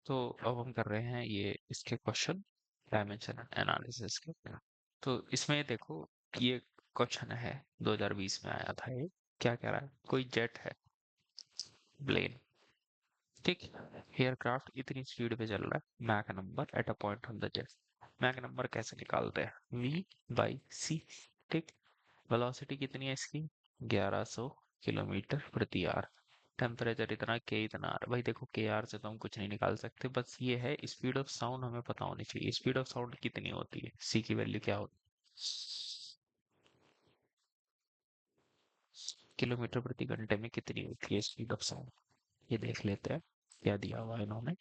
तो अब हम कर रहे हैं ये इसके क्वेश्चन डायमेंशन एनालिसिस के। तो इसमें देखो कि ये क्वेश्चन है 2020 में आया था। ये क्या कह रहा है, कोई जेट है, प्लेन, ठीक, एयरक्राफ्ट इतनी स्पीड पे चल रहा है, Mach number at a point on the jet. Mach number कैसे निकालते हैं, v बाई सी, ठीक। वेलोसिटी कितनी है इसकी, 1100 किलोमीटर प्रति आवर। टेम्परेचर इतना, के इतना आर। भाई देखो के आर से तो हम कुछ नहीं निकाल सकते, बस ये है स्पीड ऑफ साउंड हमें पता होनी चाहिए। स्पीड ऑफ साउंड कितनी होती है, सी की वैल्यू क्या होती है, किलोमीटर प्रति घंटे में कितनी होती है स्पीड ऑफ साउंड। ये देख लेते हैं क्या दिया हुआ है इन्होंने।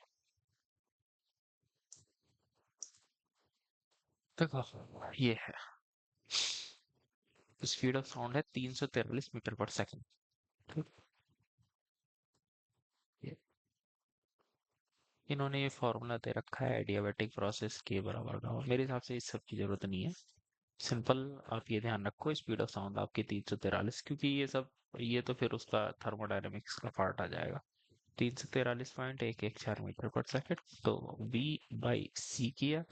देखो ये है, स्पीड ऑफ साउंड है 343 मीटर पर सेकंड। इन्होंने ये फॉर्मूला दे रखा है एडियाबेटिक प्रोसेस के बराबर का। मेरे हिसाब से इस सब की जरूरत नहीं है। सिंपल, आप ये ध्यान रखो स्पीड ऑफ साउंड आपकी 343, क्योंकि ये सब, ये तो फिर उसका थर्मोडायनेमिक्स का पार्ट आ जाएगा। 343.114 मीटर पर सेकंड। तो v बाई सी किया,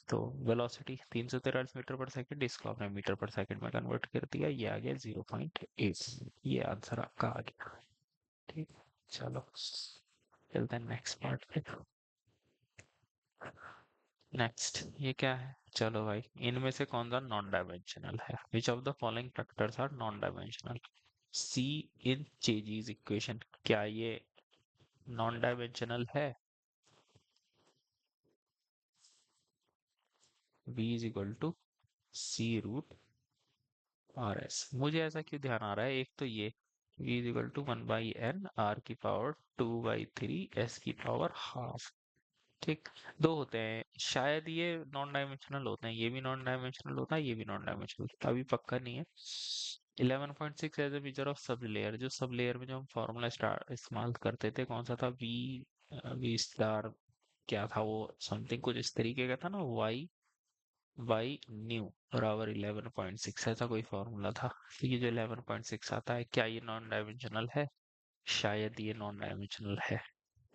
तो वेलोसिटी 343 मीटर पर सेकंड, इसको आपने मीटर पर सेकंड में कन्वर्ट कर दिया, ये आ गया 0.8। ये आंसर आपका आ गया, ठीक। चलो चलते हैं नेक्स्ट पार्ट पे। नेक्स्ट ये क्या है, चलो भाई, इनमें से कौन सा नॉन डायमेंशनल है, which of the following factors are non dimensional. C in Chezy's equation, क्या ये नॉन डायमेंशनल है। v is equal to C root R S. मुझे ऐसा क्यों ध्यान आ रहा है, एक तो ये v is equal to 1/n r की पावर 2/3 s की पावर हाफ, ठीक। दो होते हैं, शायद ये नॉन डायमेंशनल होते हैं, ये भी नॉन डायमेंशनल होता है, ये भी नॉन डायमेंशनल, अभी पक्का नहीं है। 11.6 as a major of sub layer, जो सब लेयर में जो हम फॉर्मूला स्टार इस्तेमाल करते थे कौन सा था, वी स्टार, क्या था वो, समथिंग कुछ इस तरीके का था ना, वाई बाई न्यू बराबर 11.6, ऐसा कोई फॉर्मूला था। तो ये जो 11.6 आता है, क्या ये नॉन डायमेंशनल है, शायद ये नॉन डायमेंशनल है।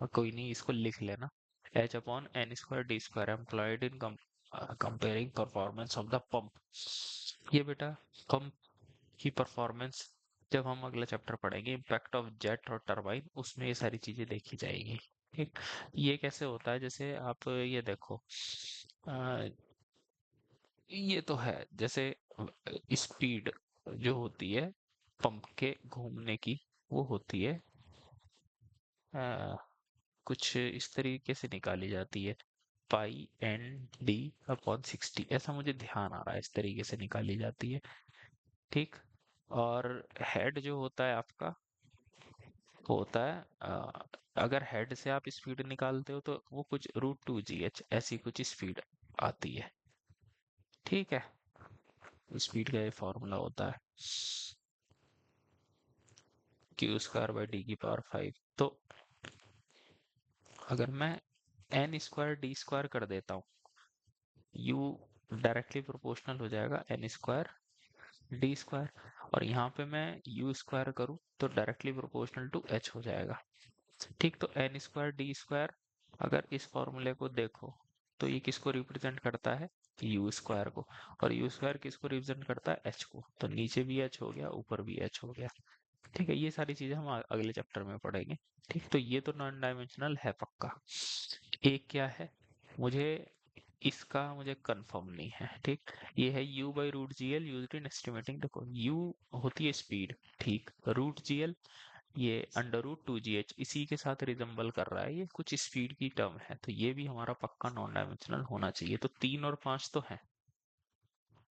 और कोई नहीं, इसको लिख लेना, H upon N square D square employed in comparing performance of the pump. ये बेटा पंप की परफॉर्मेंस, जब हम अगला चैप्टर पढ़ेंगे इम्पैक्ट ऑफ जेट और टरबाइन, उसमें ये सारी चीजें देखी जाएगी, ठीक। ये कैसे होता है, जैसे आप ये देखो, ये तो है, जैसे स्पीड जो होती है पंप के घूमने की, वो होती है अ, कुछ इस तरीके से निकाली जाती है, π/N/d/60, ऐसा मुझे ध्यान आ रहा है, इस तरीके से निकाली जाती है, ठीक। और हेड जो होता है आपका, होता है अगर हेड से आप स्पीड निकालते हो तो वो कुछ √2gh ऐसी कुछ स्पीड आती है, ठीक है। स्पीड का ये फॉर्मूला होता है q²/d⁵ तो अगर मैं n² d² कर देता हूँ, u डायरेक्टली प्रोपोर्शनल हो जाएगा n²d², और यहाँ पे मैं u² करूँ तो डायरेक्टली प्रोपोर्शनल टू h हो जाएगा, ठीक। तो n²d², अगर इस फॉर्मूले को देखो तो ये किसको रिप्रेजेंट करता है, u² को, और u² किसको रिप्रेजेंट करता है, h को। तो नीचे भी h हो गया, ऊपर भी h हो गया, ठीक है। ये सारी चीजें हम अगले चैप्टर में पढ़ेंगे, ठीक। तो ये तो नॉन डायमेंशनल है पक्का। एक क्या है, मुझे इसका मुझे कंफर्म नहीं है, ठीक। ये है u/√gl यूज्ड इन एस्टिमेटिंग, देखो u होती है स्पीड, ठीक। √gl ये √2gh इसी के साथ रिजम्बल कर रहा है, ये कुछ स्पीड की टर्म है, तो ये भी हमारा पक्का नॉन डायमेंशनल होना चाहिए। तो 3 और 5 तो है,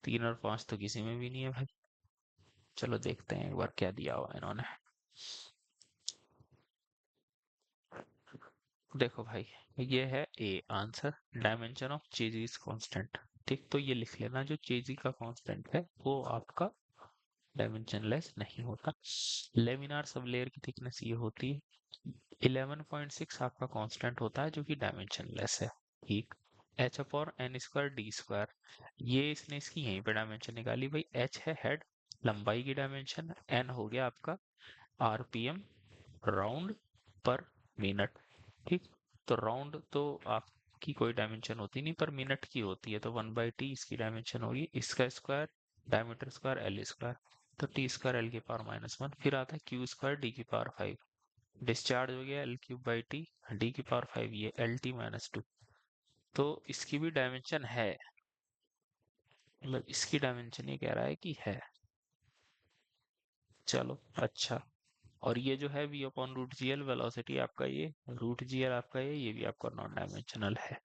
3 और 5 तो किसी में भी नहीं है भाई। चलो देखते हैं एक बार क्या दिया हुआ है इन्होंने। देखो भाई, ये है A answer, dimension of चेजी constant, ठीक। तो ये लिख लेना, जो चेजी का कांस्टेंट है वो आपका डायमेंशनलेस नहीं होता। लेमिनार सब लेयर की थिकनेस ये होती है, 11.6 आपका कांस्टेंट होता है जो कि डायमेंशनलेस है, ठीक। h/n²d², ये इसने इसकी यहीं पे डायमेंशन निकाली भाई, h है हेड, लंबाई की डायमेंशन, n हो गया आपका आरपीएम राउंड पर मिनट, ठीक। तो राउंड तो आपकी कोई डायमेंशन होती नहीं, पर मिनट की होती है, तो 1/t इसकी डायमेंशन होगी, इसका square, diameter square L square, तो टी स्क्वायर एल की पावर -1, फिर आता है क्यू स्क्वायर डी की पावर 5, डिस्चार्ज हो गया L³/t, डी की पावर 5, ये LT-2, तो इसकी भी डायमेंशन है, मतलब इसकी डायमेंशन ये कह रहा है कि है। चलो अच्छा। और ये जो है v/√gl वेलोसिटी आपका, ये √gl आपका, ये भी आपका नॉन डायमेंशनल है।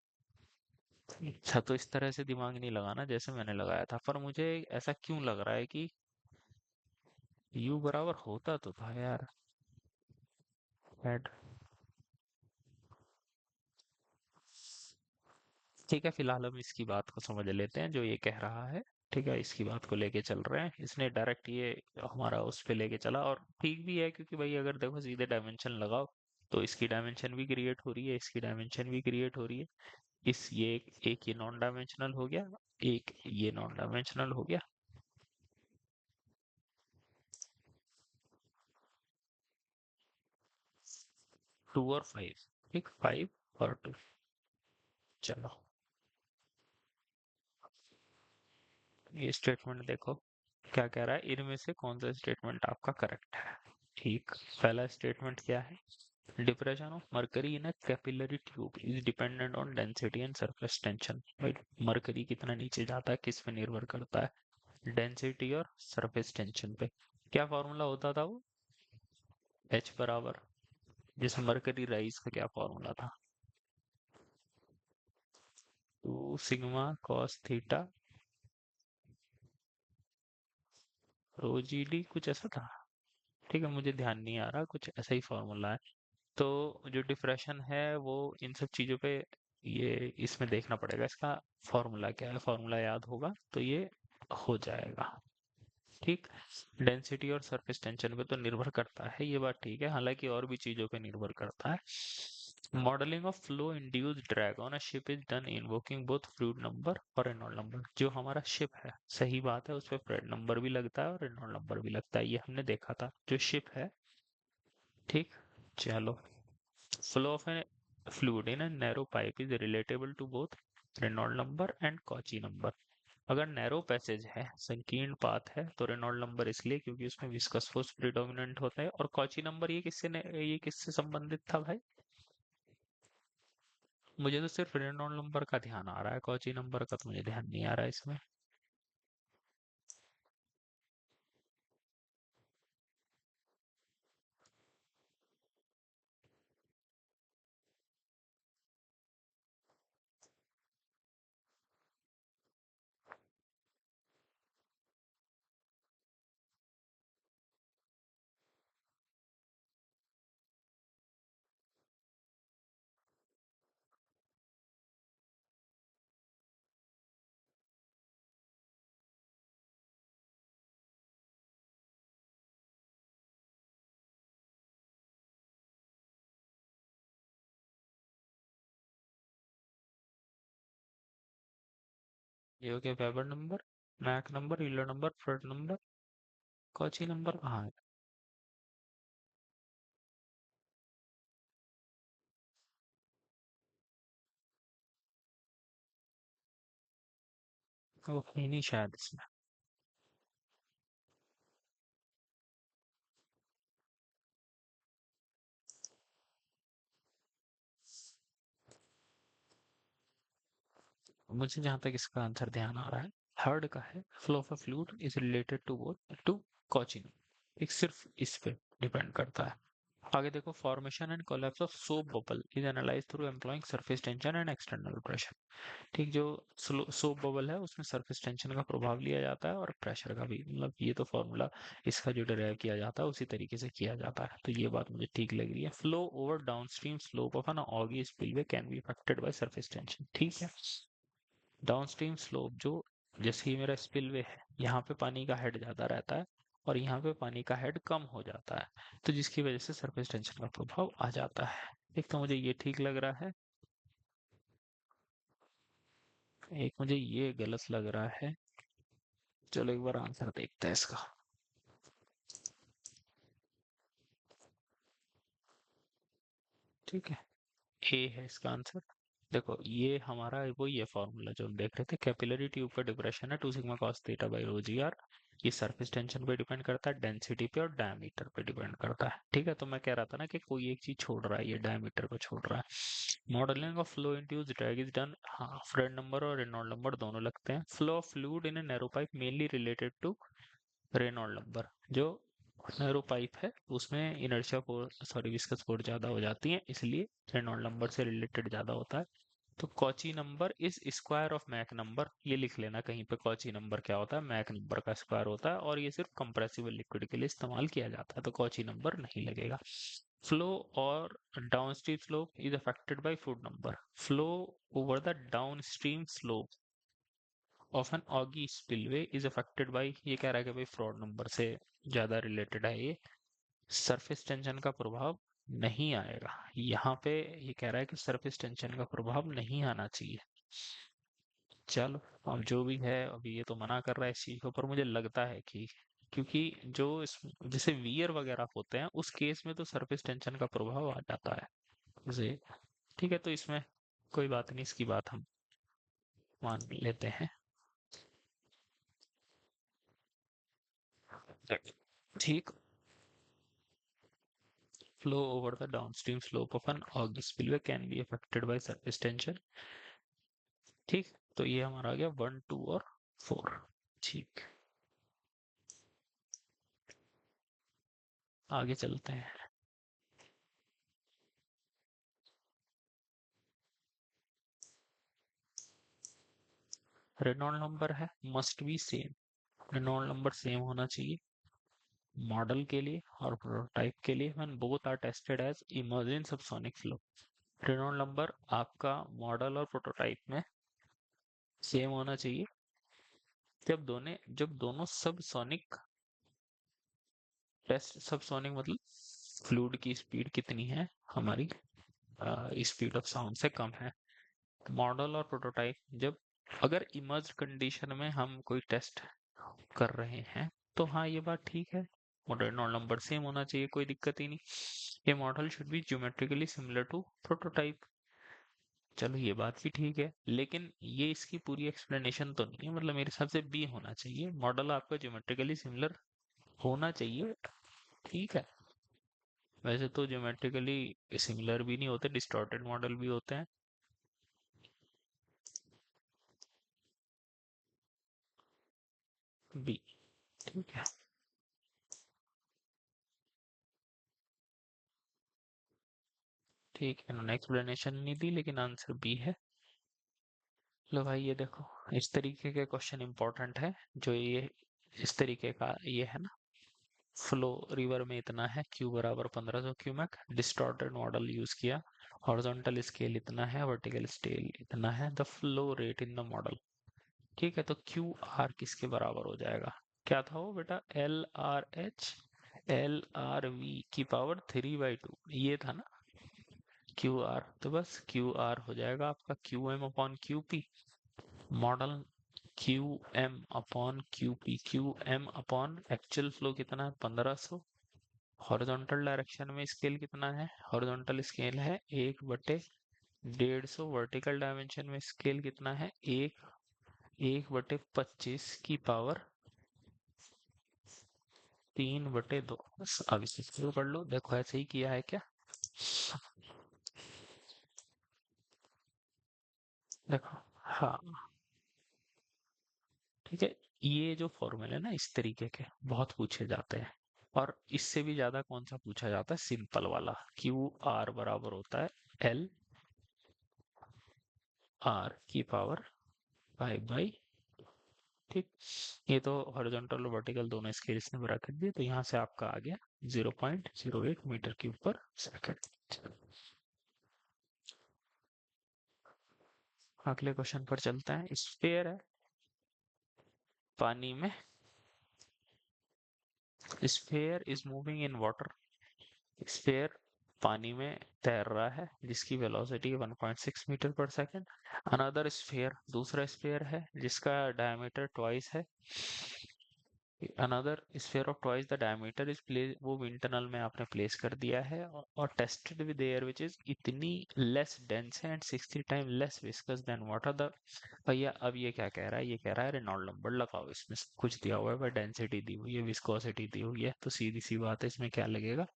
अच्छा, तो इस तरह से दिमाग नहीं लगाना जैसे मैंने लगाया था, पर मुझे ऐसा क्यों लग रहा है कि u बराबर होता तो था यार, हेड। ठीक है, फिलहाल हम इसकी बात को समझ लेते हैं जो ये कह रहा है। ठीक है, इसकी बात को लेके चल रहे हैं, इसने डायरेक्ट ये हमारा उस पे लेके चला, और ठीक भी है, क्योंकि भाई अगर देखो सीधे डायमेंशन लगाओ तो इसकी डायमेंशन भी क्रिएट हो रही है, इसकी डायमेंशन भी क्रिएट हो रही है, इस ये एक ये नॉन डायमेंशनल हो गया, एक ये नॉन डायमेंशनल हो गया। 2 और 5, ठीक, 5 और 2। चलो, ये स्टेटमेंट देखो क्या कह रहा है, इनमें से कौन सा स्टेटमेंट आपका करेक्ट है। ठीक, पहला स्टेटमेंट क्या है, depression of mercury in a capillary tube is dependent on density and surface tension. भाई, मरकरी कितना नीचे जाता है किस पे निर्भर करता है, डेंसिटी और सरफेस टेंशन पे। क्या फॉर्मूला होता था वो, H बराबर, जैसे मरकरी राइज का क्या फॉर्मूला था, 2 सिग्मा cos थीटा ρgd, कुछ ऐसा था। ठीक है, मुझे ध्यान नहीं आ रहा, कुछ ऐसा ही फॉर्मूला है। तो जो डिप्रेशन है वो इन सब चीजों पे, ये इसमें देखना पड़ेगा इसका फॉर्मूला क्या है, फॉर्मूला याद होगा तो ये हो जाएगा। ठीक, डेंसिटी और सरफेस टेंशन पे तो निर्भर करता है, ये बात ठीक है, हालांकि और भी चीजों पे निर्भर करता है। Modelling of flow induced drag on a ship is done invoking both fluid number और रेनॉल्ड नंबर। जो हमारा शिप है, सही बात है, उस पर फ्लूइड नंबर भी लगता है और रेनॉल्ड नंबर भी लगता है, ये हमने देखा था, जो शिप है। ठीक, चलो, flow of a fluid in a narrow pipe is relatable to both Reynold number and Cauchy number. अगर नैरो पैसेज है, संकीर्ण पाथ है, तो रेनॉल्ड नंबर इसलिए क्योंकि उसमें विस्कस फोर्स प्रिडोमिनेंट होता है, और कॉची नंबर ये किससे संबंधित था भाई, मुझे तो सिर्फ रेनॉल्ड नंबर का ध्यान आ रहा है, कॉची नंबर का तो मुझे ध्यान नहीं आ रहा है इसमें। ये हो गया Weber number, Mach number, Euler number, Froude number, Cauchy number कहाँ है। वो कहीं नहीं शायद इसमें। मुझे जहां तक इसका आंसर ध्यान आ रहा है, थर्ड का है, flow of a fluid is related to both to coaching, एक सिर्फ इस पे डिपेंड करता है। आगे देखो, formation and collapse of soap bubble is analyse through employing surface tension and external pressure. ठीक, जो सोप बबल है उसमें सरफेस टेंशन का प्रभाव लिया जाता है और प्रेशर का भी, मतलब ये तो फॉर्मूला इसका जो डिराइव किया जाता है उसी तरीके से किया जाता है, तो ये बात मुझे ठीक लग रही है। Flow over downstream slope of an ogee spillway can be affected by surface tension. ठीक है, डाउनस्ट्रीम स्लोप जो, जैसे ही मेरा स्पिलवे है, यहाँ पे पानी का हेड ज्यादा रहता है और यहाँ पे पानी का हेड कम हो जाता है, तो जिसकी वजह से सरफेस टेंशन का प्रभाव आ जाता है। एक तो मुझे ये ठीक लग रहा है, एक मुझे ये गलत लग रहा है। चलो एक बार आंसर देखते हैं इसका। ठीक है, ए है इसका आंसर। देखो ये हमारा वो ये फॉर्मूला जो हम देख रहे थे, कैपिलरी ट्यूब का डिप्रेशन है 2 sigma cos theta by rho G R. ये सरफेस टेंशन पे डिपेंड करता है, डेंसिटी पे और डायमीटर पे डिपेंड करता है। ठीक है, तो मैं कह रहा था ना कि कोई एक चीज छोड़ रहा है, ये डायमीटर को छोड़ रहा है। Modelling of flow induced drag is done. हाँ, फ्रेड नंबर और रेनॉल्ड नंबर दोनों लगते हैं। Flow of fluid in a narrow pipe mainly related to Reynold number. जो नैरो पाइप है उसमें inertia force, sorry viscous force ज्यादा हो जाती है, इसलिए रेनॉल्ड नंबर से रिलेटेड ज्यादा होता है। तो Cauchy number is square of Mach number, ये लिख लेना कहीं पे। कॉची नंबर क्या होता है? मैक नंबर का स्क्वायर होता है, और ये सिर्फ कंप्रेसिबल लिक्विड के लिए इस्तेमाल किया जाता है, तो कॉची नंबर नहीं लगेगा। फ्लो और downstream slope is affected by fluid number. Flow over the downstream slope of an ogee spillway is affected by, ये कह रहा है कि भाई फ्रॉड नंबर से ज्यादा रिलेटेड है ये। सरफेस टेंशन का प्रभाव नहीं आएगा यहाँ पे, ये कह रहा है कि सरफेस टेंशन का प्रभाव नहीं आना चाहिए। चलो, अब जो भी है, अभी ये तो मना कर रहा है इस चीज के ऊपर, मुझे लगता है कि क्योंकि जो इस जैसे वियर वगैरह होते हैं उस केस में तो सरफेस टेंशन का प्रभाव आ जाता है जैसे। ठीक है, तो इसमें कोई बात नहीं, इसकी बात हम मान लेते हैं। ठीक। Flow over the downstream slope of an auger spillway can be affected by surface tension। ठीक, तो ये हमारा आ गया 1, 2 और 4। ठीक, आगे चलते हैं। रेनॉल्ड नंबर है, must be same. Reynold number same होना चाहिए मॉडल के लिए और प्रोटोटाइप के लिए, when both are tested as emergent subsonic flow. Reynold number आपका मॉडल और प्रोटोटाइप में सेम होना चाहिए जब दोनों सबसोनिक टेस्ट, सबसोनिक मतलब फ्लूइड की स्पीड कितनी है हमारी, स्पीड ऑफ साउंड से कम है। मॉडल और प्रोटोटाइप जब, अगर इमर्ज कंडीशन में हम कोई टेस्ट कर रहे हैं तो हाँ ये बात ठीक है, मॉडल और नंबर सेम होना चाहिए, कोई दिक्कत ही नहीं। ये model should be geometrically similar to prototype. चलो ये बात भी ठीक है, लेकिन ये इसकी पूरी एक्सप्लेनेशन तो नहीं है, मतलब मेरे हिसाब से बी होना चाहिए, मॉडल आपका ज्योमेट्रिकली सिमिलर होना चाहिए। ठीक है, वैसे तो ज्योमेट्रिकली सिमिलर भी नहीं होते, डिस्टॉर्टेड मॉडल भी होते हैं। बी। ठीक है। ठीक है, उन्होंने एक्सप्लेनेशन नहीं दी लेकिन आंसर बी है। लो भाई ये देखो, इस तरीके के क्वेश्चन इंपॉर्टेंट है। जो ये इस तरीके का ये है ना, फ्लो रिवर में इतना है, क्यू बराबर 1500 क्यूमेक, डिस्टॉर्टेड मॉडल यूज किया, हॉरिजॉन्टल स्केल इतना है, वर्टिकल स्केल इतना है, the flow rate in the model. ठीक है, तो क्यू आर किसके बराबर हो जाएगा? क्या था वो बेटा? एल आर की पावर 3/2, ये था ना क्यू आर। तो बस क्यू आर हो जाएगा आपका Q M upon Q P. Model Q M upon Q P, Q M upon actual flow कितना है 1500। हॉरिजॉन्टल डायरेक्शन में स्केल कितना है? हॉरिजॉन्टल स्केल है 1/150। वर्टिकल डायमेंशन में स्केल कितना है? 1/25 की पावर 3/2। बस अब इसे शुरू कर लो, देखो ऐसे ही किया है क्या? देखो, हाँ, ठीक है। ये जो फॉर्मूले ना इस तरीके के बहुत पूछे जाते हैं, और इससे भी ज्यादा कौन सा पूछा जाता है? सिंपल वाला, क्यू आर बराबर होता है LR की पावर 5/, ठीक। ये तो हॉरिजॉन्टल और वर्टिकल दोनों स्केल्स ने ब्रैकेट दिए, तो यहाँ से आपका आ गया 0.08 मीटर क्यूब पर सेकेंड। अगले क्वेश्चन पर चलते हैं। स्फीयर है पानी में, sphere is moving in water. Sphere पानी में तैर रहा है जिसकी velocity 1.6 metre per second. Another sphere, दूसरा स्फीयर है जिसका डायमीटर ट्वाइस है another sphere of twice the diameter is place, वो इंटरनल में आपने प्लेस कर दिया है, और tested with air which is इतनी लेस डेंस है and 60 time less viscous than water the. भैया अब ये क्या कह रहा है, ये कह रहा है रेनॉल्ड नंबर लगाओ, इसमें सब कुछ दिया हुआ है, पर डेंसिटी दी हुई है, विस्कोसिटी दी हुई है, तो सीधी सी बात है इसमें क्या लगेगा,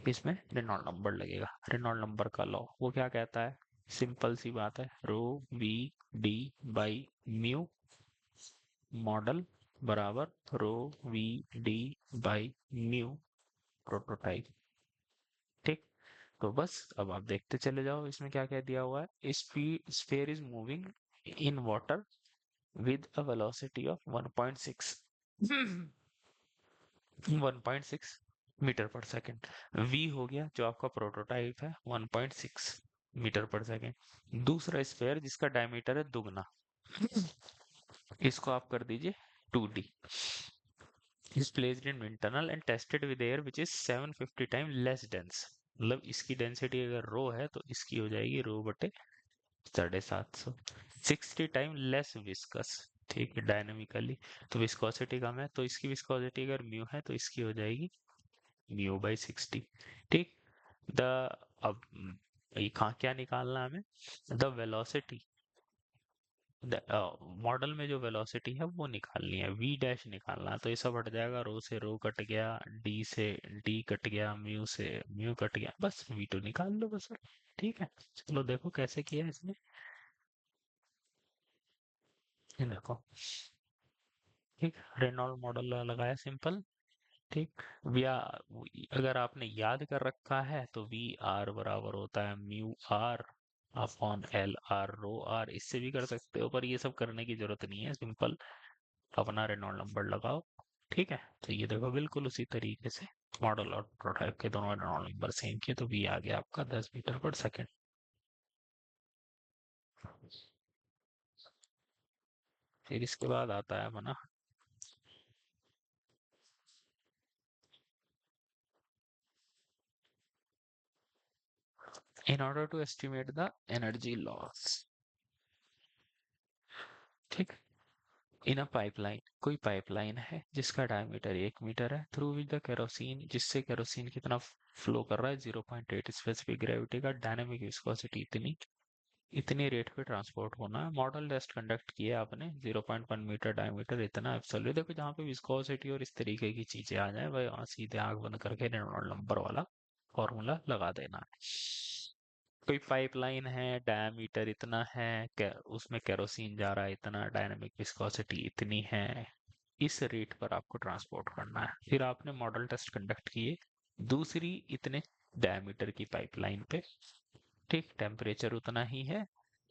इसमें रेनॉल्ड नंबर लगेगा। रेनॉल्ड नंबर का लॉ वो क्या कहता है, सिंपल सी बात है, rho V D by mu model बराबर rho V D by mu prototype. ठीक, तो बस अब आप देखते चले जाओ इसमें क्या क्या दिया हुआ है। Speed sphere is moving in water with a velocity of 1.6 1.6 metre per second. v हो गया जो आपका प्रोटोटाइप है 1.6 मीटर पर सेकेंड। दूसरा स्फीयर जिसका डायमीटर है दुगना, इसको आप कर दीजिए 2d, is placed in internal and tested with air which is 750 time less dense. मतलब इसकी डेंसिटी अगर रो है तो इसकी हो जाएगी रो बटे 750, 60 टाइम लेस विस्कस। ठीक है, डायनेमिकली तो विस्कोसिटी कम है, तो इसकी विस्कोसिटी अगर म्यू है तो इसकी हो जाएगी म्यू बाई 60। ठीक, द अब ये कहाँ क्या निकालना है हमें, द वेलोसिटी, मॉडल में जो वेलोसिटी है वो निकालनी है, वी डैश निकालना है, तो ये सब हट जाएगा, रो से रो कट गया, डी से डी कट गया, म्यू से म्यू कट गया, बस वी टू निकाल लो बस। ठीक है, चलो देखो कैसे किया है इसने, ये देखो। ठीक, रेनॉल्ड मॉडल लगाया सिंपल। ठीक, वी आर, अगर आपने याद कर रखा है तो वी आर बराबर होता है mu R upon L R rho R, इससे भी कर सकते हो पर ये सब करने की जरूरत नहीं है, सिंपल अपना रेनॉल्ड नंबर लगाओ। ठीक है, तो ये देखो बिल्कुल उसी तरीके से मॉडल और प्रोटोटाइप के दोनों रेनॉल्ड नंबर सेम किए, तो वी आ गया आपका 10 मीटर पर सेकेंड। फिर इसके बाद आता है अपना, in order to estimate the energy loss. ठीक, इन अ पाइपलाइन, कोई पाइपलाइन है जिसका डायमीटर 1 मीटर है, थ्रू विच द केरोसिन, जिससे केरोसिन कितना फ्लो कर रहा है 0.8 स्पेसिफिक ग्रेविटी का, डायनेमिक विस्कोसिटी इतनी, इतनी रेट पे ट्रांसपोर्ट होना है। मॉडल टेस्ट कंडक्ट किया आपने 0.1 मीटर डायमीटर इतना एब्सोल्यूट, देखो जहाँ पे विस्कोसिटी और इस तरीके की चीजें आ जाए भाई वहाँ सीधे आंख बंद करके रेनॉल्ड नंबर वाला फॉर्मूला लगा देना है। कोई पाइपलाइन है, डायमीटर इतना है, उसमें केरोसिन जा रहा है इतना, डायनामिक विस्कोसिटी इतनी है, इस रेट पर आपको ट्रांसपोर्ट करना है। फिर आपने मॉडल टेस्ट कंडक्ट किए दूसरी इतने डायमीटर की पाइपलाइन पे, ठीक, टेम्परेचर उतना ही है,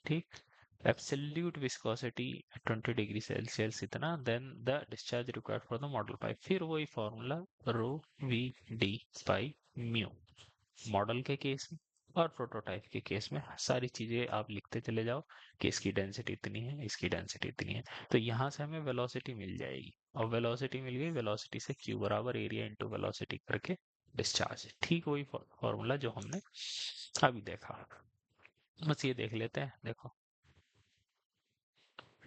ठीक, एब्सोल्यूट विस्कोसिटी 20 डिग्री सेल्सियस इतना, then the discharge required for the model pipe, फिर वही formula rho V D by mu model के केस में, और प्रोटोटाइप के केस में सारी चीजें आप लिखते चले जाओ कि इसकी डेंसिटी इतनी है, इसकी डेंसिटी इतनी है, तो यहाँ से हमें वेलोसिटी मिल जाएगी, और वेलोसिटी मिल गई, वेलोसिटी से क्यू बराबर एरिया इंटू वेलोसिटी करके डिस्चार्ज, ठीक वही फॉर्मूला जो हमने अभी देखा। बस ये देख लेते हैं, देखो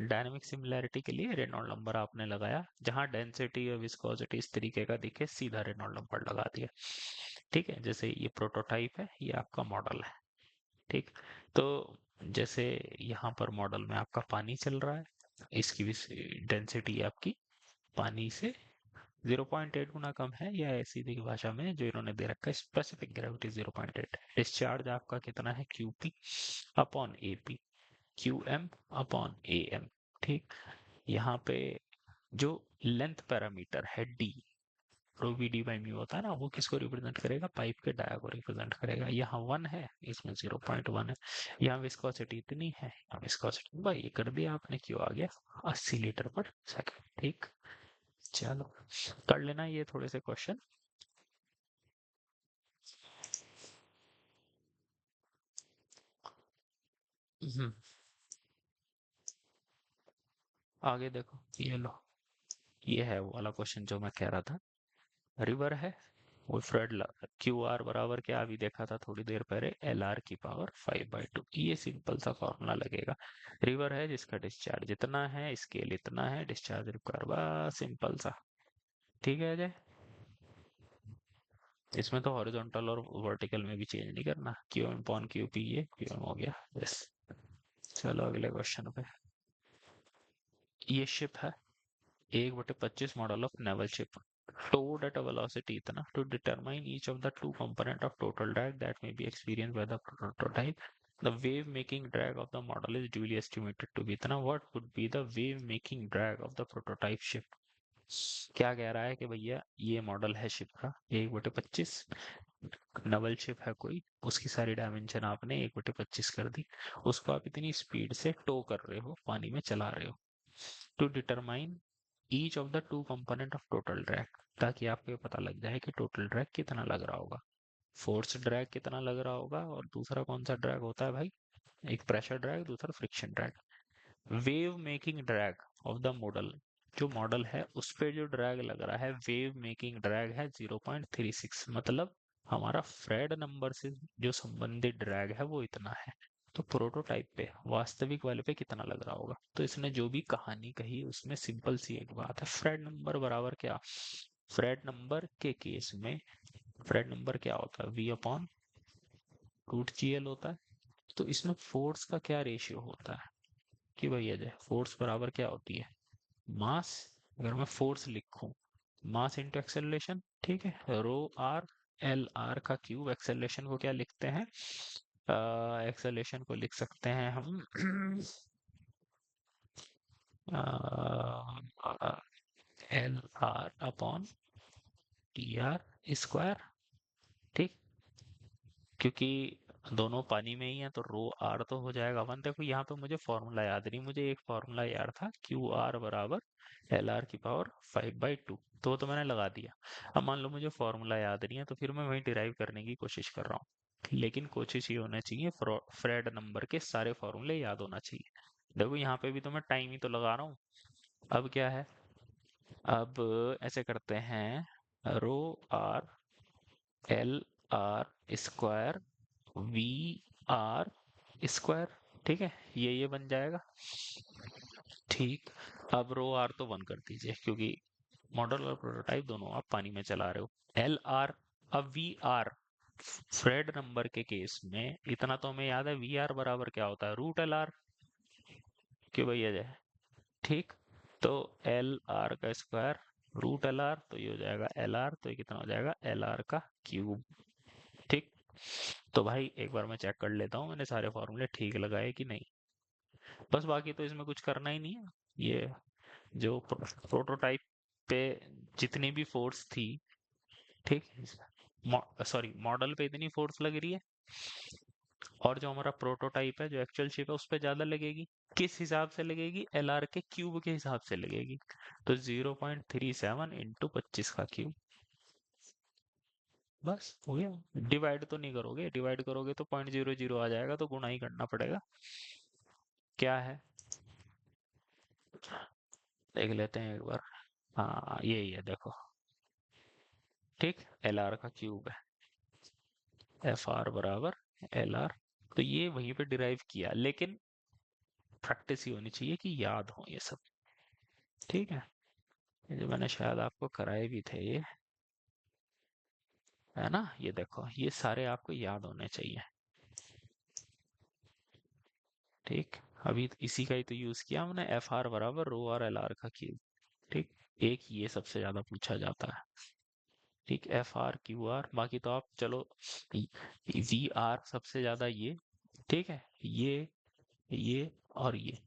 डायनेमिक सिमिलैरिटी के लिए रेनॉल्ड नंबर आपने लगाया, जहां डेंसिटी और विस्कोसिटी इस तरीके का दिखे सीधा रेनॉल्ड नंबर लगा दिया। ठीक है, जैसे ये प्रोटोटाइप है, ये आपका मॉडल है। ठीक, तो जैसे यहाँ पर मॉडल में आपका पानी चल रहा है, इसकी भी डेंसिटी आपकी पानी से 0.8 गुना कम है, या ऐसी दी भाषा में जो इन्होंने दे रखा है स्पेसिफिक ग्रेविटी 0.8। डिस्चार्ज आपका कितना है, QP upon AP, Q M upon A M. ठीक, यहाँ पे जो लेंथ पैरामीटर है D, rho V D by mu होता है ना, वो किसको रिप्रेजेंट करेगा, पाइप के डाया को रिप्रेजेंट करेगा। यहाँ 1 है, इसमें 0.1 है, यहाँ विस्कोसिटी इतनी है, यहाँ विस्कोसिटी भाई ये कर दिया आपने, क्यों आ गया 80 लीटर पर सेकंड। ठीक, चलो कर लेना ये थोड़े से क्वेश्चन। आगे देखो, ये लो, ये है वो वाला क्वेश्चन जो मैं कह रहा था। रिवर है, वो फ्रेड क्यू आर बराबर क्या अभी देखा था थोड़ी देर पहले, एल आर की पावर 5/2। ये सिंपल सा फॉर्मूला लगेगा। रिवर है जिसका डिस्चार्ज इतना है, स्केल इतना है, डिस्चार्ज रिक्वायर, बस सिंपल सा। ठीक है अजय, इसमें तो हॉरिजॉन्टल और वर्टिकल में भी चेंज नहीं करना, Q M upon Q P, ये क्यू एम हो गया। यस, चलो अगले क्वेश्चन पे। ये शिप है 1/25 model of naval ship, towed at a velocity इतना, to determine each of the two component of total drag that may be experienced by the prototype, the wave making drag of the model is duly estimated to be इतना। what would be the wave making drag of the prototype ship? क्या कह रहा है कि भैया ये model है ship का 1/25, नवल शिप है कोई, उसकी सारी डायमेंशन आपने 1/25 कर दी, उसको आप इतनी स्पीड से टो कर रहे हो, पानी में चला रहे हो, to determine each of the two component of total drag, ताकि आपको ये पता लग जाए कि टोटल ड्रैग कितना लग रहा होगा, फोर्स ड्रैग कितना लग रहा होगा, और दूसरा कौन सा ड्रैग होता है भाई, एक प्रेशर ड्रैग, दूसरा friction drag. Wave making drag of the model, जो मॉडल है उस पे जो ड्रैग लग रहा है, वेव मेकिंग ड्रैग है 0.36, मतलब हमारा फ्रेड नंबर से जो संबंधित ड्रैग है वो इतना है। तो प्रोटोटाइप पे, वास्तविक वाले पे कितना लग रहा होगा? तो इसने जो भी कहानी कही उसमें सिंपल सी एक बात है, फ्रेड नंबर बराबर क्या, फ्रेड नंबर के केस में फ्रेड नंबर क्या होता है, V upon root G L होता है। तो इसमें फोर्स का क्या रेशियो होता है कि भैया जय, फोर्स बराबर क्या होती है, मास, अगर मैं फोर्स लिखूं, मास इंटू एक्सेलरेशन, ठीक है, रो आर, एल आर का क्यूब, एक्सेलरेशन को क्या लिखते हैं, एक्सेलरेशन को लिख सकते हैं हम L R upon T R square, ठीक, क्योंकि दोनों पानी में ही है तो रो आर तो हो जाएगा 1। देखो यहाँ पे मुझे फॉर्मूला याद नहीं, मुझे एक फॉर्मूला याद था, क्यू आर बराबर एल आर की पावर 5/2, तो मैंने लगा दिया। अब मान लो मुझे फॉर्मूला याद नहीं है, तो फिर मैं वही डिराइव करने की कोशिश कर रहा हूँ, लेकिन कोशिश ये होना चाहिए फ्रेड नंबर के सारे फॉर्मूले याद होना चाहिए। देखो यहाँ पे भी तो मैं टाइम ही तो लगा रहा हूँ। अब क्या है, अब ऐसे करते हैं, rho R L R square V R square, ठीक है, ये बन जाएगा। ठीक, अब रो आर तो 1 कर दीजिए, क्योंकि मॉडल और प्रोटोटाइप दोनों आप पानी में चला रहे हो। एल आर, अब वी आर, फ्रेड नंबर के केस में इतना तो हमें याद है, वी आर बराबर क्या होता है, रूट एल आर, क्यों भैया जाए, ठीक। तो एल आर का स्क्वायर रूट एल आर, तो ये हो जाएगा एल आर, तो ये कितना हो जाएगा, एल आर का क्यूब, ठीक। तो भाई एक बार मैं चेक कर लेता हूँ मैंने सारे फॉर्मूले ठीक लगाए कि नहीं, बस बाकी तो इसमें कुछ करना ही नहीं है। ये जो प्रोटोटाइप पे जितनी भी फोर्स थी, ठीक, सॉरी मॉडल पे इतनी फोर्स लग रही है, और जो हमारा प्रोटोटाइप है, जो एक्चुअल शिप है, उस पे ज्यादा लगेगी। किस हिसाब से लगेगी, एल आर के क्यूब के हिसाब से लगेगी। तो 0.37 इंटू 25 का क्यूब, बस हो गया। डिवाइड तो नहीं करोगे, डिवाइड करोगे तो 0.00 आ जाएगा, तो गुणा ही करना पड़ेगा। क्या है, देख लेते हैं एक बार। हाँ यही है देखो, ठीक, एल आर का क्यूब है, एफ आर बराबर एल आर। तो ये वहीं पे डिराइव किया, लेकिन प्रैक्टिस ही होनी चाहिए कि याद हो ये सब, ठीक है। ये जो मैंने शायद आपको कराए भी थे ये, है ना, ये देखो ये सारे आपको याद होने चाहिए, ठीक। अभी इसी का ही तो यूज किया हमने, एफ आर बराबर रो आर एल आर का क्यूब, ठीक। एक ये सबसे ज्यादा पूछा जाता है, ठीक, एफ आर क्यू आर, बाकी तो आप चलो, वी आर सबसे ज्यादा ये, ठीक है, ये और ये,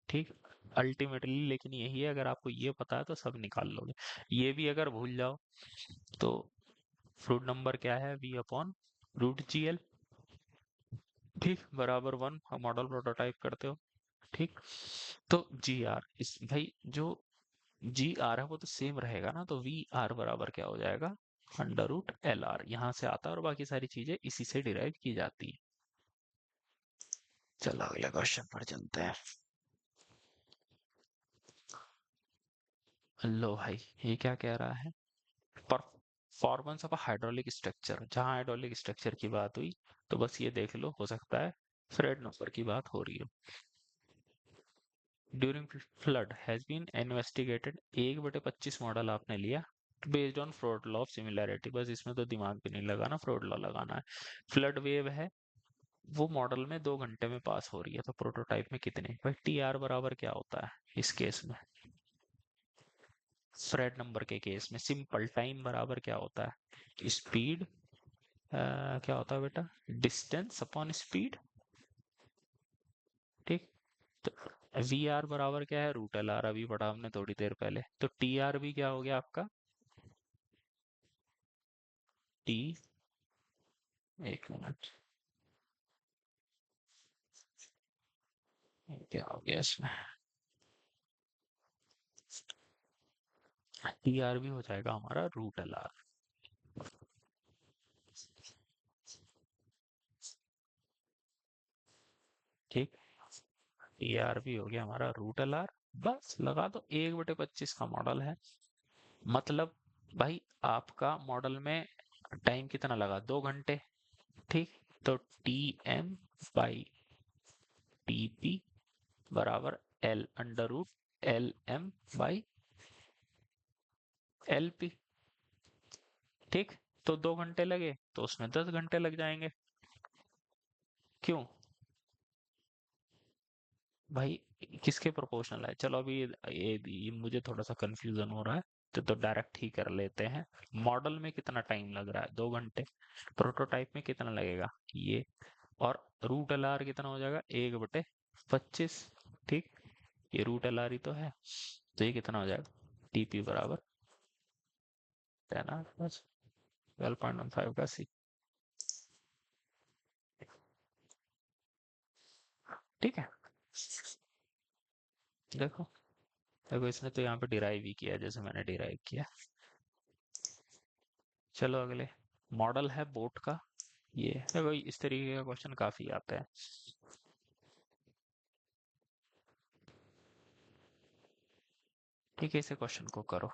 ठीक, अल्टीमेटली लेकिन यही है, अगर आपको ये पता है तो सब निकाल लोगे। ये भी अगर भूल जाओ तो फ्रूट नंबर क्या है, V upon root G L, ठीक, बराबर 1, हम मॉडल प्रोटोटाइप करते हो, ठीक। तो जी आर, इस भाई जो जी आर है वो तो सेम रहेगा ना, तो वी आर बराबर क्या हो जाएगा, अंडर रूट एल आर, यहाँ से आता है, और बाकी सारी चीजें इसी से डिराइव की जाती है। चलो अगले क्वेश्चन पर चलते हैं। लो भाई, ये क्या कह रहा है, फॉर्मेशन ऑफ हाइड्रोलिक स्ट्रक्चर, जहां हाइड्रोलिक स्ट्रक्चर की बात हुई तो बस ये देख लो, हो सकता है फ्रेड नंबर की बात हो रही हो। During flood has been investigated, 1/25 model आपने लिया based on Froude law of similarity, बस इसमें तो दिमाग भी नहीं लगाना, फ्रॉड लॉ लगाना है। फ्लड वेव है, वो मॉडल में 2 घंटे में पास हो रही है, तो प्रोटोटाइप में कितने, भाई टी आर बराबर क्या होता है इस केस में, फ्रेड नंबर के केस में सिंपल टाइम बराबर क्या होता है, स्पीड, क्या होता है बेटा, डिस्टेंस अपॉन स्पीड, ठीक। तो वी आर बराबर क्या है, रूट एल आर, अभी पढ़ा हमने थोड़ी देर पहले, तो टी आर भी क्या हो गया आपका, टी, एक मिनट, क्या हो गया इसमें, टी आर भी हो जाएगा हमारा रूट एल आर, ठीक। टी आर भी हो गया हमारा रूट एल आर, बस लगा दो, 1/25 का मॉडल है, मतलब भाई आपका मॉडल में टाइम कितना लगा, 2 घंटे, ठीक। तो T M by T P बराबर L under root L M by L P, ठीक। तो 2 घंटे लगे तो उसमें 10 घंटे लग जाएंगे, क्यों भाई, किसके प्रोपोर्शनल है, चलो अभी ये मुझे थोड़ा सा कंफ्यूजन हो रहा है, तो डायरेक्ट ही कर लेते हैं। मॉडल में कितना टाइम लग रहा है, 2 घंटे, प्रोटोटाइप में कितना लगेगा ये, और रूट एल आर कितना हो जाएगा, 1/25, ठीक। ये रूट एल आर ही तो है, तो ये कितना हो जाएगा, टीपी बराबर 10 प्लस 12.15 का सी, ठीक है। देखो, देखो इसने तो यहाँ पे डिराइव ही किया जैसे मैंने डिराइव किया। चलो अगले, मॉडल है बोट का, ये देखो इस तरीके का क्वेश्चन काफी आता है। ठीक है, इसे क्वेश्चन को करो।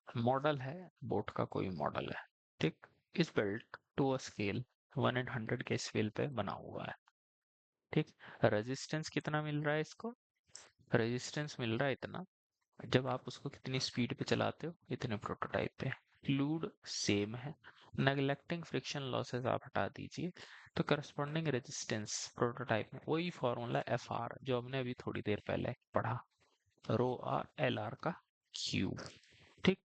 मॉडल है बोट का, कोई मॉडल है, ठीक। इस बिल्ट टू अ स्केल 1/100 के स्केल पे बना हुआ है, ठीक। रेजिस्टेंस कितना मिल रहा है इसको, रेजिस्टेंस मिल रहा है इतना, जब आप उसको कितनी स्पीड पे चलाते हो इतने प्रोटोटाइप पे, फ्लूइड सेम है, नेग्लेक्टिंग फ्रिक्शन लॉसेस आप हटा दीजिए, तो करस्पॉन्डिंग रेजिस्टेंस प्रोटोटाइप में वही फॉर्मूला एफ आर जो हमने अभी थोड़ी देर पहले पढ़ा, रो आर एल आर का क्यूब, ठीक।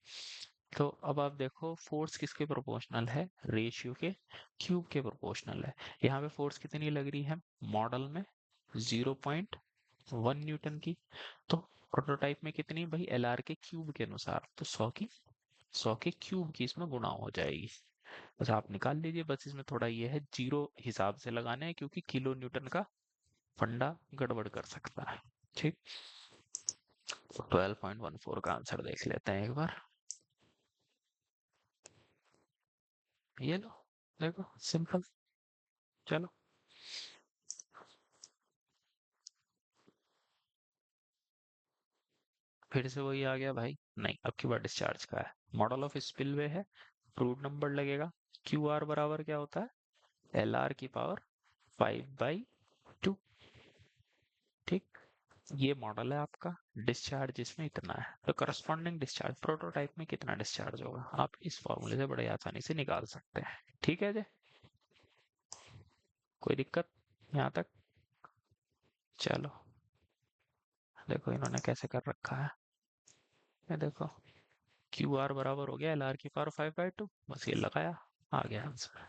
तो अब आप देखो फोर्स किसके प्रोपोर्शनल है, रेशियो के क्यूब के प्रोपोर्शनल है, यहाँ पे फोर्स कितनी लग रही है मॉडल में, 0.1 न्यूटन की, तो प्रोटोटाइप में कितनी भाई, एल आर के क्यूब के अनुसार, तो 100 के क्यूब की इसमें गुणा हो जाएगी, बस आप निकाल लीजिए, बस इसमें थोड़ा ये है जीरो हिसाब से लगाना है, क्योंकि किलो न्यूटन का फंडा गड़बड़ कर सकता है, ठीक। 12.14 का आंसर देख लेते हैं एक बार, ये लो, देखो सिंपल। चलो, फिर से वही आ गया भाई, नहीं अब की बार डिस्चार्ज का है, मॉडल ऑफ स्पिलवे है, रूट नंबर लगेगा, क्यू आर बराबर क्या होता है, एल आर की पावर 5/2, ठीक। ये मॉडल है आपका, डिस्चार्ज इसमें इतना है, तो करस्पॉन्डिंग डिस्चार्ज प्रोटोटाइप में कितना डिस्चार्ज होगा, आप इस फॉर्मूले से बड़े आसानी से निकाल सकते हैं, ठीक है जी, कोई दिक्कत यहाँ तक। चलो, देखो इन्होंने कैसे कर रखा है, ये देखो, क्यू आर बराबर हो गया एल आर की पावर 5/2, बस ये लगाया, आ गया आंसर।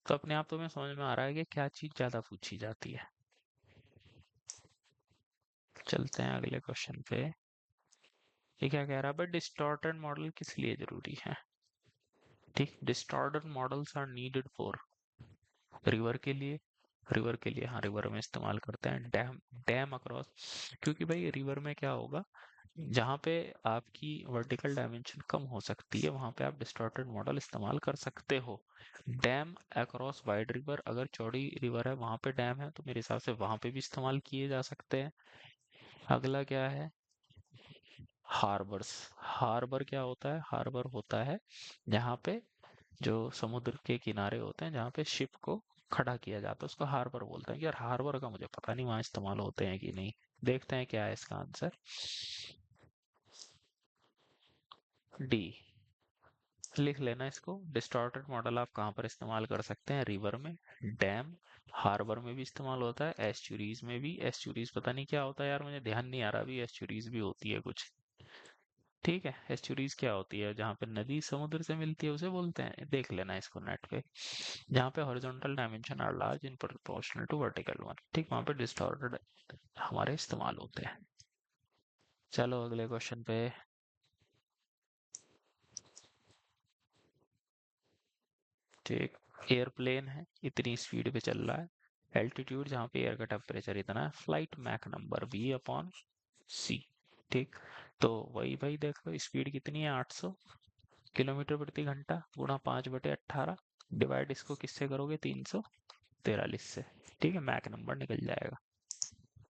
तो अपने आप तुम्हें समझ में आ रहा है कि क्या चीज ज्यादा पूछी जाती है। चलते हैं अगले क्वेश्चन पे। ये क्या कह रहा है, बट डिस्टॉर्टेड मॉडल किस लिए जरूरी है, ठीक। Distorted models are needed for, river के लिए, रिवर के लिए, हाँ रिवर में इस्तेमाल करते हैं, डैम, डैम अक्रॉस, क्योंकि भाई रिवर में क्या होगा, जहाँ पे आपकी वर्टिकल डायमेंशन कम हो सकती है वहां पे आप डिस्टॉर्टेड मॉडल इस्तेमाल कर सकते हो। डैम अक्रॉस वाइड रिवर, अगर चौड़ी रिवर है वहां पे डैम है तो मेरे हिसाब से वहां पे भी इस्तेमाल किए जा सकते हैं। अगला क्या है? हार्बर्स। हार्बर क्या होता है? हार्बर होता है जहाँ पे जो समुद्र के किनारे होते हैं जहाँ पे शिप को खड़ा किया जाता है उसको हार्बर बोलते हैं। यार हार्बर का मुझे पता नहीं वहां इस्तेमाल होते हैं कि नहीं। देखते हैं क्या है इसका आंसर। डी। लिख लेना इसको। डिस्टॉर्टेड मॉडल आप कहाँ पर इस्तेमाल कर सकते हैं? रिवर में, डैम, हार्बर में भी इस्तेमाल होता है, एस्चुरीज में भी। एस्चुरीज पता नहीं क्या होता है यार, मुझे ध्यान नहीं आ रहा अभी। एस्चुरीज भी होती है कुछ। ठीक है, एस्चुरीज क्या होती है? जहाँ पे नदी समुद्र से मिलती है उसे बोलते हैं। देख लेना इसको नेट पे। जहाँ पे horizontal dimension are large in proportional to vertical one, ठीक, वहाँ पे डिस्टॉर्टेड हमारे इस्तेमाल होते हैं। चलो अगले क्वेश्चन पे। ठीक। एयरप्लेन है, इतनी स्पीड पे चल रहा है, एल्टीट्यूड जहाँ पे एयर का टेम्परेचर इतना है, flight Mach number v upon c। ठीक। तो वही भाई देखो स्पीड कितनी है, 800 किलोमीटर प्रति घंटा, गुणा 5/18, डिवाइड इसको किससे करोगे? 343 से। ठीक है, मैक नंबर निकल जाएगा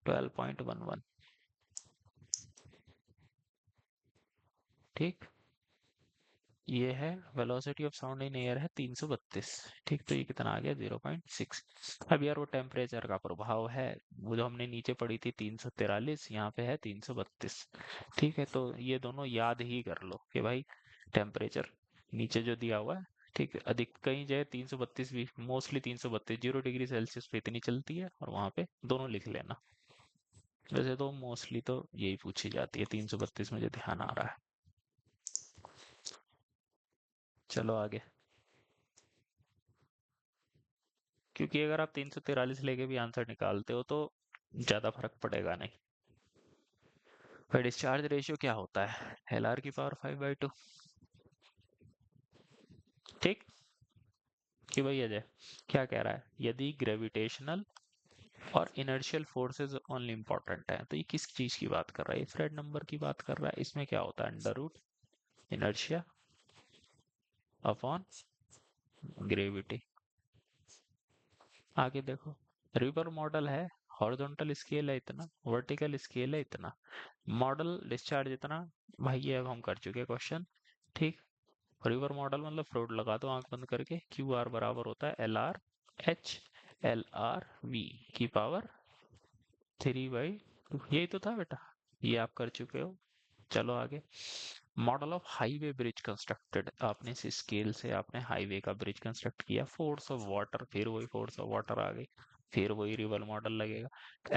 12.11। ठीक। ये है velocity of sound in air है 332। ठीक, तो ये कितना आ गया? 0.6। अब यार वो टेम्परेचर का प्रभाव है, वो जो हमने नीचे पड़ी थी 343, यहाँ पे है 332। ठीक है, तो ये दोनों याद ही कर लो कि भाई टेम्परेचर नीचे जो दिया हुआ है, ठीक है, अधिक कहीं जाए 332 भी, मोस्टली 332 0 डिग्री सेल्सियस पे इतनी चलती है, और वहां पे दोनों लिख लेना। वैसे तो मोस्टली तो यही पूछी जाती है, 332 मुझे ध्यान आ रहा है। चलो आगे। क्योंकि अगर आप 343 लेके भी आंसर निकालते हो तो ज्यादा फर्क पड़ेगा नहीं। फिर डिस्चार्ज रेशियो क्या होता है? LR⁵/2। ठीक। कि भाई अजय क्या कह रहा है? यदि ग्रेविटेशनल और इनर्शियल फोर्सेस ओनली इंपॉर्टेंट है, तो ये किस चीज की बात कर रहा है? ये फ्रेड नंबर की बात कर रहा है। इसमें क्या होता है? Under root inertia upon gravity. आगे देखो, रिवर मॉडल है, हॉरिजॉन्टल स्केल है इतना, वर्टिकल स्केल है इतना, मॉडल डिस्चार्ज इतना। भाई ये अब हम कर चुके हैं क्वेश्चन। ठीक। रिवर मॉडल मतलब फ्लूइड लगा दो आंख बंद करके, क्यू आर बराबर होता है LR H LR V की पावर 3/2। यही तो था बेटा, ये आप कर चुके हो। चलो आगे। Model of highway bridge constructed, आपने इस स्केल से आपने हाईवे का ब्रिज कंस्ट्रक्ट किया। फोर्स ऑफ वाटर, फिर वही फोर्स ऑफ वाटर आ गई, फिर वही रिवर मॉडल लगेगा।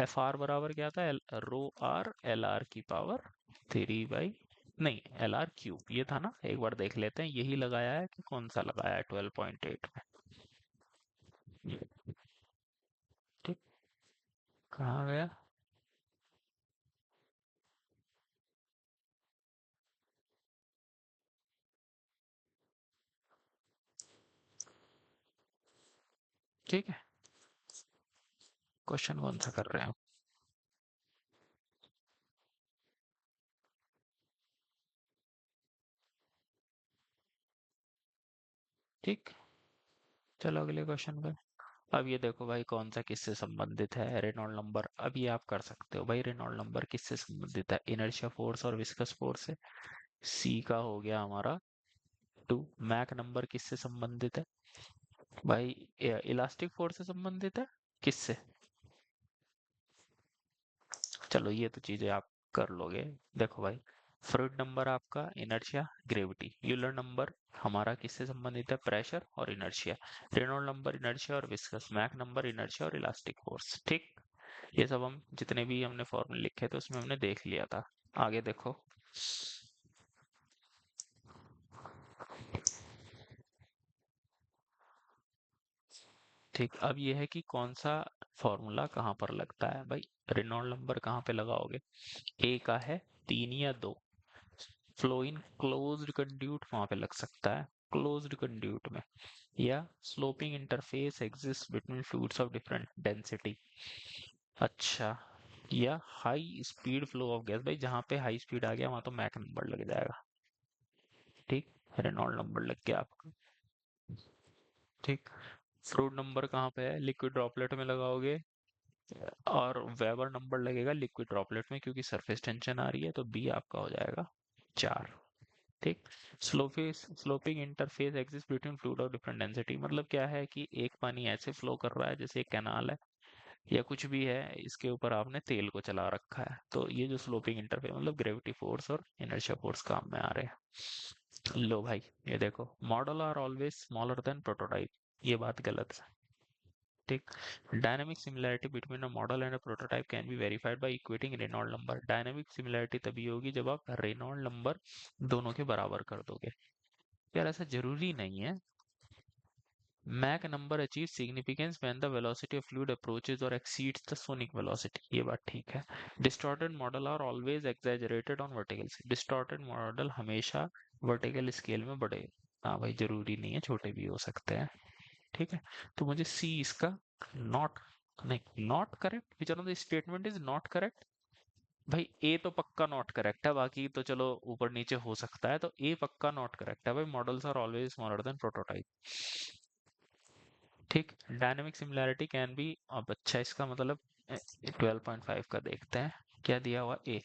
FR बराबर क्या था? ρR LR⁵ नहीं, LR³ ये था ना, एक बार देख लेते हैं यही लगाया है कि कौन सा लगाया है 12.8 में। ठीक। कहाँ गया? ठीक है, क्वेश्चन कौन सा कर रहे हैं? ठीक। चलो अगले क्वेश्चन पे। अब ये देखो भाई कौन सा किससे संबंधित है? Reynold number. अब ये आप कर सकते हो भाई, रेनॉल्ड नंबर किससे संबंधित है? इनर्शिया फोर्स और विस्कस फोर्स से। सी का हो गया हमारा 2। मैक नंबर किससे संबंधित है भाई? इलास्टिक फोर्स से संबंधित है। किससे? चलो ये तो चीजें आप कर लोगे। देखो भाई, फ्लूइड नंबर आपका इनर्शिया ग्रेविटी, यूलर नंबर हमारा किससे संबंधित है? प्रेशर और इनर्शिया। रेनॉल्ड नंबर इनर्शिया और विस्कस, मैक नंबर इनर्शिया और इलास्टिक फोर्स। ठीक। ये सब हम जितने भी हमने फॉर्मूले लिखे थे उसमें हमने देख लिया था। आगे देखो। ठीक। अब ये है कि कौन सा फॉर्मूला कहाँ पर लगता है भाई? रेनॉल्ड नंबर कहाँ पे लगाओगे? ए का है 3 या 2, फ्लो इन क्लोज्ड कंड्यूट वहां पे लग सकता है, क्लोज्ड कंड्यूट में, या sloping interface exist between fluids of different density. अच्छा, या high speed flow of gas. भाई जहाँ पे हाई स्पीड आ गया वहां तो मैक नंबर लग जाएगा। ठीक, रेनॉल्ड नंबर लग गया आपका। ठीक, फ्रूट नंबर कहाँ पे है, लिक्विड ड्रॉपलेट में लगाओगे, और वेबर नंबर लगेगा लिक्विड ड्रॉपलेट में, क्योंकि सरफेस टेंशन आ रही है, तो बी आपका हो जाएगा 4। ठीक, sloping interface exist between fluid of different density. मतलब क्या है कि एक पानी ऐसे फ्लो कर रहा है जैसे एक कैनाल है या कुछ भी है, इसके ऊपर आपने तेल को चला रखा है, तो ये जो स्लोपिंग इंटरफेस मतलब ग्रेविटी फोर्स और इनर्शिया फोर्स काम में आ रहे हैं। लो भाई, ये देखो, model are always smaller than prototype, ये बात गलत है। ठीक, dynamic similarity between a model and a prototype can be verified by equating Reynold number. Dynamic similarity तभी होगी जब आप रेनॉल्ड नंबर दोनों के बराबर कर दोगे। यार ऐसा जरूरी नहीं है। Mach number achieve significance when the velocity of fluid approaches और एक्सीड्स द सोनिक वेलोसिटी, ये बात ठीक है। Distorted model are always exaggerated on vertical scale. Distorted model हमेशा वर्टिकल स्केल में बड़े, हाँ भाई जरूरी नहीं है, छोटे भी हो सकते हैं। ठीक है, तो मुझे सी इसका नॉट, नहीं not correct, which of the statement is not correct. भाई ए तो पक्का नॉट करेक्ट है, बाकी तो चलो ऊपर नीचे हो सकता है, तो ए पक्का नॉट करेक्ट है भाई, models are always smaller than prototype. ठीक, डायनेमिक सिमिलैरिटी कैन बी, अब अच्छा इसका मतलब 12.5 का देखते हैं क्या दिया हुआ ए।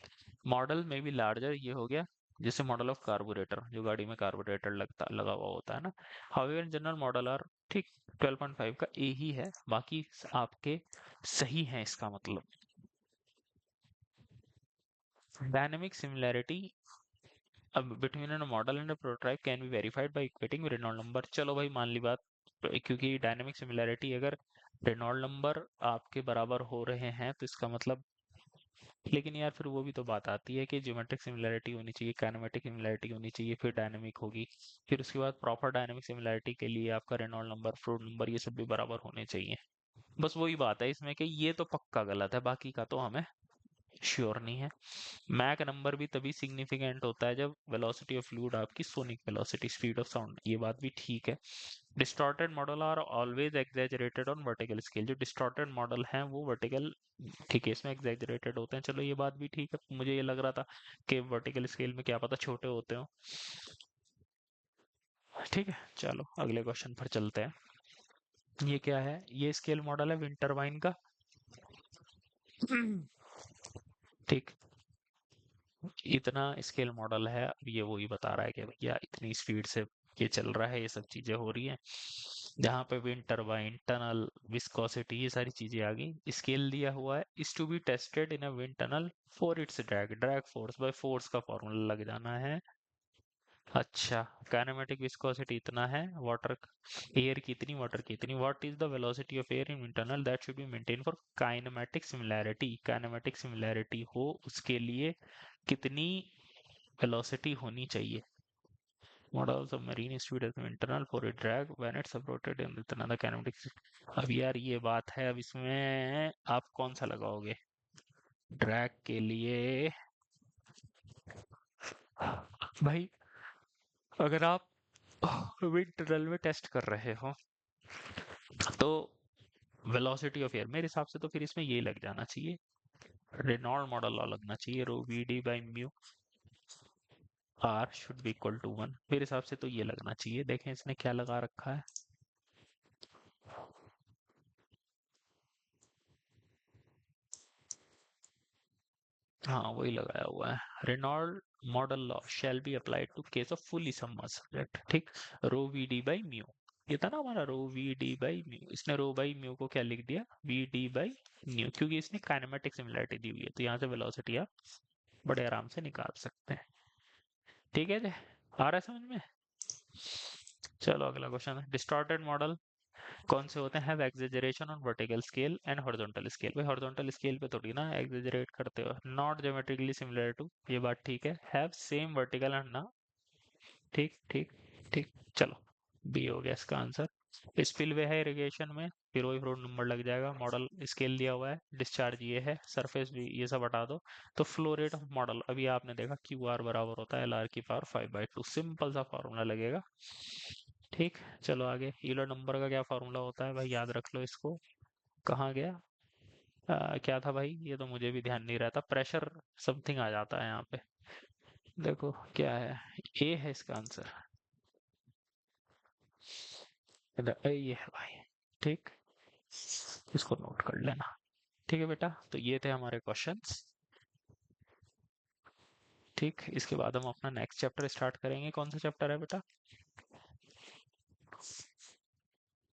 मॉडल में भी लार्जर, ये हो गया जैसे मॉडल ऑफ कार्बोरेटर, जो गाड़ी में कार्बोरेटर लगता लगा हुआ होता है ना। हाउएवर जनरल मॉडल आर, ठीक, 12.5 का ए ही है, बाकी आपके सही है इसका मतलब। डायनेमिक सिमिलैरिटी अब between an model and prototype can be verified by equating Reynold number. चलो भाई मान ली बात, क्योंकि डायनेमिक सिमिलैरिटी अगर रेनॉल्ड नंबर आपके बराबर हो रहे हैं तो इसका मतलब, लेकिन यार फिर वो भी तो बात आती है कि ज्योमेट्रिक सिमिलैरिटी होनी चाहिए, काइनेमेटिक सिमिलैरिटी होनी चाहिए, फिर डायनेमिक होगी, फिर उसके बाद प्रॉपर डायनेमिक सिमिलैरिटी के लिए आपका रेनॉल्ड नंबर, फ्रूट नंबर, ये सब भी बराबर होने चाहिए। बस वही बात है इसमें कि ये तो पक्का गलत है, बाकी का तो हमें श्योर नहीं है। मैक नंबर भी तभी सिग्निफिकेंट होता है जब वेलोसिटी ऑफ फ्लूइड आपकी sonic velocity, speed of sound, ये बात भी ठीक है। Distorted model are always exaggerated on vertical scale. जो डिस्टॉर्टेड मॉडल हैं वो वर्टिकल, ठीक है, इसमें एग्जैजरेटेड होते हैं, चलो ये बात भी ठीक है। मुझे ये लग रहा था कि वर्टिकल स्केल में क्या पता छोटे होते हो। ठीक है, चलो अगले क्वेश्चन पर चलते हैं। ये क्या है, ये स्केल मॉडल है विंड टरबाइन का। ठीक, इतना स्केल मॉडल है, अब ये वही बता रहा है कि भैया इतनी स्पीड से ये चल रहा है, ये सब चीजें हो रही हैं। जहाँ पे विंड टरबाइन, टनल, विस्कोसिटी, ये सारी चीजें आ गई। स्केल दिया हुआ है, is to be tested in a wind tunnel for its drag, drag force by force का फॉर्मूला लग जाना है। अच्छा, काइनेमेटिक विस्कोसिटी इतना है, वाटर, एयर की इतनी, वाटर की इतनी, what is the velocity of air in internal that should be maintain for kinematic similarity. Kinematic similarity हो उसके लिए कितनी वेलोसिटी होनी चाहिए। Model of marine speed as internal for a drag when it's supported in इतना the kinematic. अब यार ये बात है, अब इसमें आप कौन सा लगाओगे ड्रैग के लिए। भाई अगर आप विंड टनल में टेस्ट कर रहे हो तो वेलोसिटी ऑफ एयर, मेरे हिसाब से तो फिर इसमें ये लग जाना चाहिए, रेनॉल्ड मॉडल लॉ लगना चाहिए, rho V D by mu R should be equal to 1। मेरे हिसाब से तो ये लगना चाहिए, देखें इसने क्या लगा रखा है। हाँ वही लगाया हुआ है, Reynold model law shall be applied to case of fully submerged subject. ठीक, rho V D by mu, ये था ना हमारा rho V D by mu, इसने रो बाई म्यू को क्या लिख दिया, वी डी बाई म्यू, क्योंकि इसने काइनेमेटिक सिमिलरिटी दी हुई है, तो यहाँ से वेलोसिटी आप बड़े आराम से निकाल सकते हैं। ठीक है जी, आ रहा है समझ में। चलो अगला क्वेश्चन है, डिस्टॉर्टेड मॉडल कौन से होते हैं, have exaggeration on vertical scale and horizontal scale. भाई हॉरिजॉन्टल स्केल पे थोड़ी ना एग्जेजरेट करते हो, नॉट ज्योमेट्रिकली सिमिलर टू, ये बात ठीक है, हैव सेम वर्टिकल एंड ना, ठीक ठीक ठीक, चलो बी हो गया इसका आंसर। स्पिलवे है इरिगेशन में, फिर वही फ्लोट नंबर लग जाएगा, मॉडल स्केल दिया हुआ है, डिस्चार्ज ये है, सरफेस भी, ये सब हटा दो। तो फ्लो रेट ऑफ मॉडल अभी आपने देखा क्यू आर बराबर होता है एल आर की पावर 5/2, सिंपल सा फॉर्मूला लगेगा। ठीक, चलो आगे, यूलर नंबर का क्या फॉर्मूला होता है भाई, याद रख लो इसको। कहाँ गया, क्या था भाई, ये तो मुझे भी ध्यान नहीं रहता, प्रेशर समथिंग आ जाता है यहाँ पे। देखो क्या है, ए है इसका आंसर। ये है भाई। ठीक, इसको नोट कर लेना। ठीक है बेटा, तो ये थे हमारे क्वेश्चंस। ठीक, इसके बाद हम अपना नेक्स्ट चैप्टर स्टार्ट करेंगे। कौन सा चैप्टर है बेटा?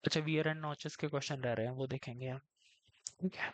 अच्छा, वियर एंड नॉचेस के क्वेश्चन रह रहे हैं, वो देखेंगे हम। ठीक है।